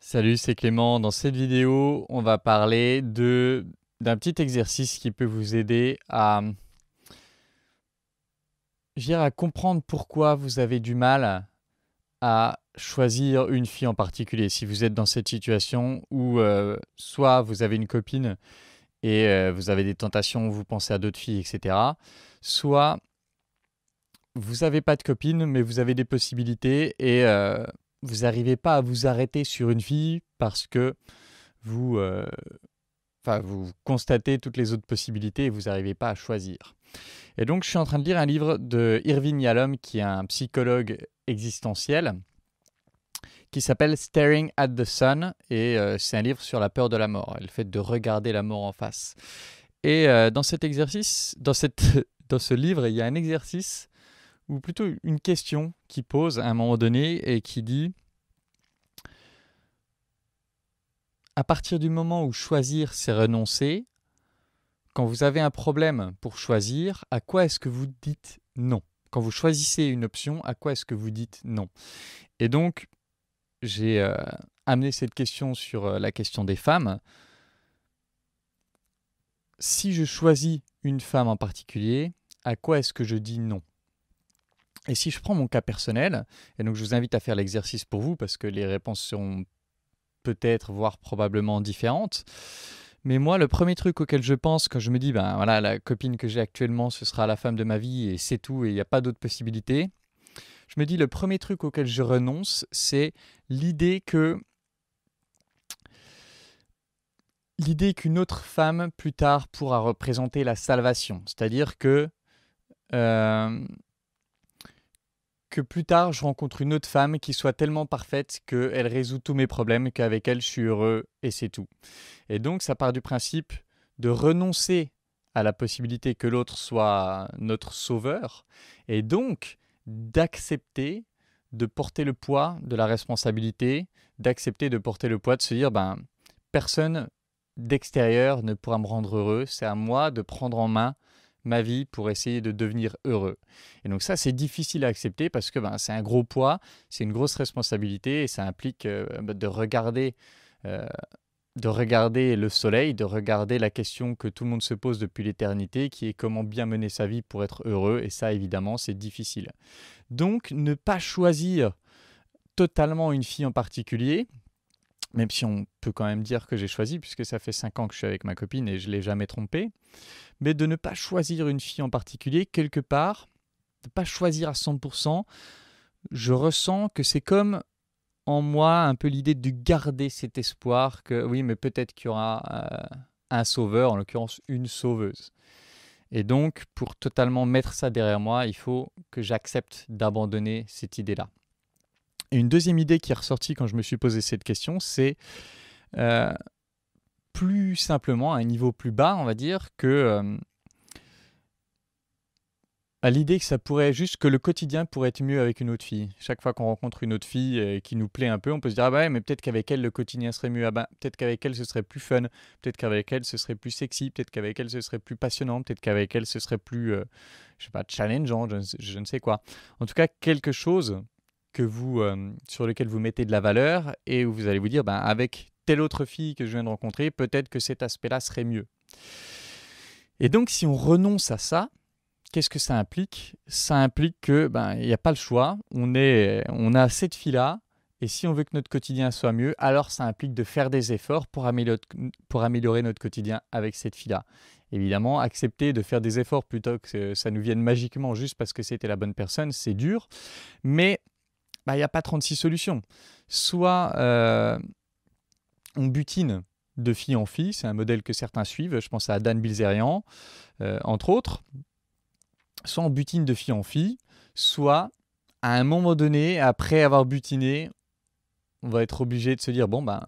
Salut, c'est Clément. Dans cette vidéo, on va parler d'un petit exercice qui peut vous aider à comprendre pourquoi vous avez du mal à choisir une fille en particulier. Si vous êtes dans cette situation où soit vous avez une copine et vous avez des tentations, vous pensez à d'autres filles, etc. Soit vous n'avez pas de copine, mais vous avez des possibilités et vous n'arrivez pas à vous arrêter sur une fille parce que vous, vous constatez toutes les autres possibilités et vous n'arrivez pas à choisir. Et donc, je suis en train de lire un livre de Irvin Yalom, qui est un psychologue existentiel, qui s'appelle Staring at the Sun, et c'est un livre sur la peur de la mort, le fait de regarder la mort en face. Et dans cet exercice, dans ce livre, il y a un exercice, ou plutôt une question qui pose à un moment donné et qui dit: à partir du moment où choisir, c'est renoncer, quand vous avez un problème pour choisir, à quoi est-ce que vous dites non? Quand vous choisissez une option, à quoi est-ce que vous dites non? Et donc, j'ai amené cette question sur la question des femmes. Si je choisis une femme en particulier, à quoi est-ce que je dis non? Et si je prends mon cas personnel, et donc je vous invite à faire l'exercice pour vous parce que les réponses seront peut-être, voire probablement différentes. Mais moi, le premier truc auquel je pense quand je me dis, ben voilà, la copine que j'ai actuellement, ce sera la femme de ma vie et c'est tout et il n'y a pas d'autre possibilité. Je me dis, le premier truc auquel je renonce, c'est l'idée que l'idée qu'une autre femme plus tard pourra représenter la salvation. C'est-à-dire euh, que plus tard, je rencontre une autre femme qui soit tellement parfaite qu'elle résout tous mes problèmes, qu'avec elle, je suis heureux et c'est tout. Et donc, ça part du principe de renoncer à la possibilité que l'autre soit notre sauveur et donc d'accepter de porter le poids de la responsabilité, d'accepter de porter le poids de se dire, ben, personne d'extérieur ne pourra me rendre heureux, c'est à moi de prendre en main ma vie pour essayer de devenir heureux. Et donc ça, c'est difficile à accepter parce que ben, c'est un gros poids, c'est une grosse responsabilité et ça implique euh, de regarder le soleil, de regarder la question que tout le monde se pose depuis l'éternité, qui est comment bien mener sa vie pour être heureux. Et ça, évidemment, c'est difficile. Donc, ne pas choisir totalement une fille en particulier, même si on peut quand même dire que j'ai choisi, puisque ça fait 5 ans que je suis avec ma copine et je ne l'ai jamais trompée, mais de ne pas choisir une fille en particulier, quelque part, de ne pas choisir à 100%, je ressens que c'est comme en moi un peu l'idée de garder cet espoir que oui, mais peut-être qu'il y aura un sauveur, en l'occurrence une sauveuse. Et donc, pour totalement mettre ça derrière moi, il faut que j'accepte d'abandonner cette idée-là. Et une deuxième idée qui est ressortie quand je me suis posé cette question, c'est euh, plus simplement, à un niveau plus bas, on va dire, que à l'idée que ça pourrait juste que le quotidien pourrait être mieux avec une autre fille. Chaque fois qu'on rencontre une autre fille qui nous plaît un peu, on peut se dire ah bah ouais, mais peut-être qu'avec elle le quotidien serait mieux. Ah bah, peut-être qu'avec elle ce serait plus fun. Peut-être qu'avec elle ce serait plus sexy. Peut-être qu'avec elle ce serait plus passionnant. Peut-être qu'avec elle ce serait plus, je sais pas, challengeant. Je ne sais quoi. En tout cas, quelque chose que vous sur lequel vous mettez de la valeur et où vous allez vous dire ben avec telle autre fille que je viens de rencontrer, peut-être que cet aspect-là serait mieux. Et donc si on renonce à ça, qu'est-ce que ça implique? Ça implique que ben il n'y a pas le choix. On a cette fille-là, et si on veut que notre quotidien soit mieux, alors ça implique de faire des efforts pour améliorer notre quotidien avec cette fille-là. Évidemment, accepter de faire des efforts plutôt que ça nous vienne magiquement juste parce que c'était la bonne personne, c'est dur. Mais il n'y a pas 36 solutions. Soit on butine de fille en fille, c'est un modèle que certains suivent. Je pense à Dan Bilzerian, entre autres. Soit on butine de fille en fille, soit à un moment donné, après avoir butiné, on va être obligé de se dire bon ben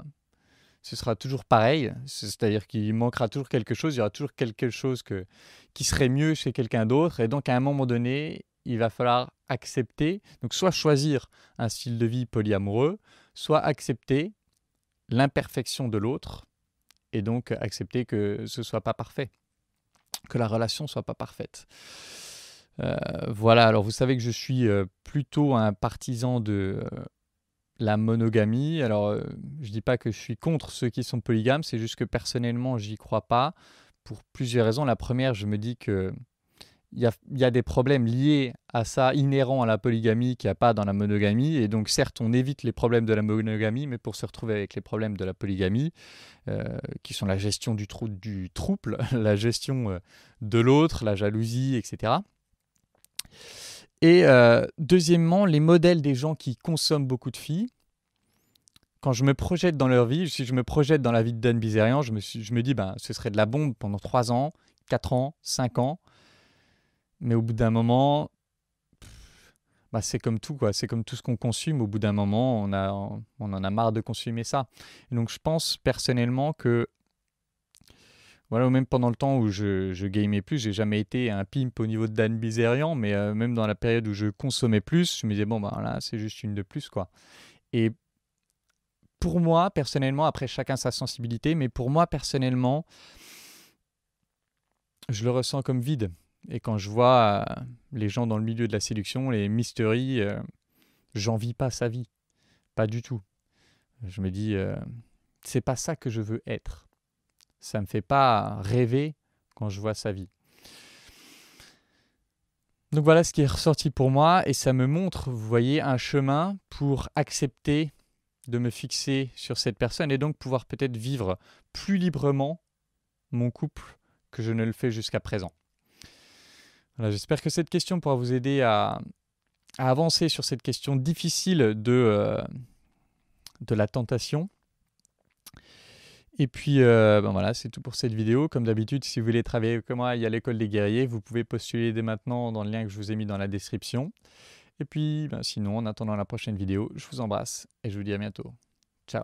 ce sera toujours pareil, c'est-à-dire qu'il manquera toujours quelque chose, il y aura toujours quelque chose qui serait mieux chez quelqu'un d'autre, et donc à un moment donné, il va falloir accepter, donc soit choisir un style de vie polyamoureux, soit accepter l'imperfection de l'autre, et donc accepter que ce soit pas parfait, que la relation soit pas parfaite. Voilà, alors vous savez que je suis plutôt un partisan la monogamie. Alors, je dis pas que je suis contre ceux qui sont polygames, c'est juste que personnellement, j'y crois pas pour plusieurs raisons. La première, je me dis que il y a des problèmes liés à ça, inhérents à la polygamie qu'il n'y a pas dans la monogamie. Et donc, certes, on évite les problèmes de la monogamie, mais pour se retrouver avec les problèmes de la polygamie, qui sont la gestion du trouble, la gestion de l'autre, la jalousie, etc. Et deuxièmement, les modèles des gens qui consomment beaucoup de filles. Quand je me projette dans leur vie, si je me projette dans la vie de Dan Bilzerian, je me dis, ben, ce serait de la bombe pendant 3 ans, 4 ans, 5 ans. Mais au bout d'un moment, bah, c'est comme tout, quoi. C'est comme tout ce qu'on consomme. Au bout d'un moment, on en a marre de consommer ça. Et donc, je pense personnellement que, voilà, même pendant le temps où je gamais plus, j'ai jamais été un pimp au niveau de Dan Bilzerian, mais même dans la période où je consommais plus, je me disais, bon, ben là, c'est juste une de plus, quoi. Et pour moi, personnellement, après chacun sa sensibilité, mais pour moi, personnellement, je le ressens comme vide. Et quand je vois les gens dans le milieu de la séduction, les mysteries, j'envie pas sa vie. Pas du tout. Je me dis, c'est pas ça que je veux être. Ça me fait pas rêver quand je vois sa vie. Donc voilà ce qui est ressorti pour moi et ça me montre, vous voyez, un chemin pour accepter de me fixer sur cette personne et donc pouvoir peut-être vivre plus librement mon couple que je ne le fais jusqu'à présent. Voilà, j'espère que cette question pourra vous aider à avancer sur cette question difficile de la tentation. Et puis, ben voilà, c'est tout pour cette vidéo. Comme d'habitude, si vous voulez travailler avec moi, il y a l'école des guerriers. Vous pouvez postuler dès maintenant dans le lien que je vous ai mis dans la description. Et puis, ben sinon, en attendant la prochaine vidéo, je vous embrasse et je vous dis à bientôt. Ciao.